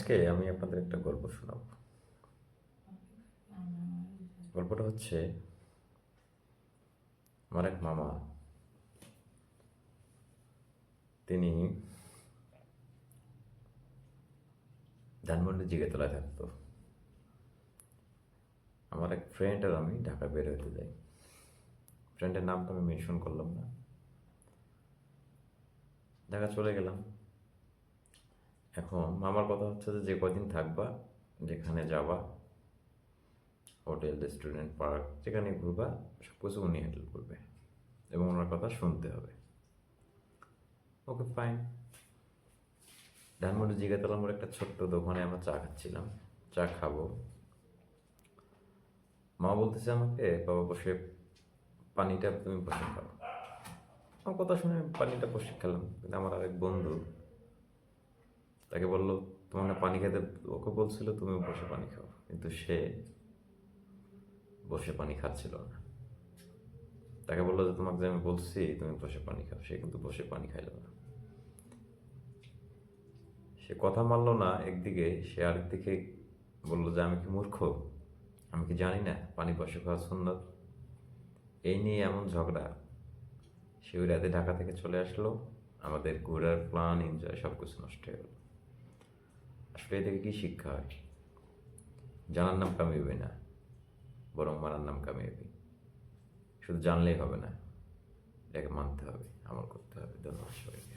আজকে আমি আপনাদের একটা গল্প শোনাব। গল্পটা হচ্ছে, আমার এক মামা, তিনি ধানমন্ডি জিগাতলায় থাকতো। আমার এক ফ্রেন্ড আর আমি ঢাকা বের হতে যাই। ফ্রেন্ডের নাম তো আমি মেনশন করলাম না। ঢাকা চলে গেলাম। এখন মামার কথা হচ্ছে যে কদিন থাকবা, যেখানে যাবা, হোটেল, রেস্টুরেন্ট, পার্ক, যেখানে ঘুরবা, সব কিছু উনি হ্যান্ডেল করবে এবং ওনার কথা শুনতে হবে। ওকে, ফাইন। ধানমন্ডি জিগাতলা মোড়ে একটা ছোট্ট দোকানে আমরা চা খাচ্ছিলাম। চা খাবো, মা বলতেছে আমাকে, বাবা বসে পানিটা তুমি বসে খাও। আমার কথা শুনে পানিটা বসে খেলাম, কিন্তু আমার আরেক বন্ধু তাকে বললো, তোমার না পানি খেতে, ওকে বলছিল তুমি বসে পানি খাও, কিন্তু সে বসে পানি খাচ্ছিল না। তাকে বললো যে তোমাকে যে আমি বলছি তুমি বসে পানি খাও, সে কিন্তু বসে পানি খাইল না। সে কথা মানলো না একদিকে, সে আরেকদিকে বললো যে আমি কি মূর্খ, আমি কি জানি না পানি বসে খাওয়া সুন্নত। এই নিয়ে এমন ঝগড়া। সে ওই রাতে ঢাকা থেকে চলে আসলো, আমাদের ঘোরার প্ল্যান, এনজয় সব কিছু নষ্ট হয়ে গেল। আসলে এ থেকে কি শিক্ষা হয়? জানার নাম কামিয়াবি না, বরং মানার নাম কামিয়াবি। শুধু জানলেই হবে না, এটাকে মানতে হবে, আমল করতে হবে। ধন্যবাদ সবাইকে।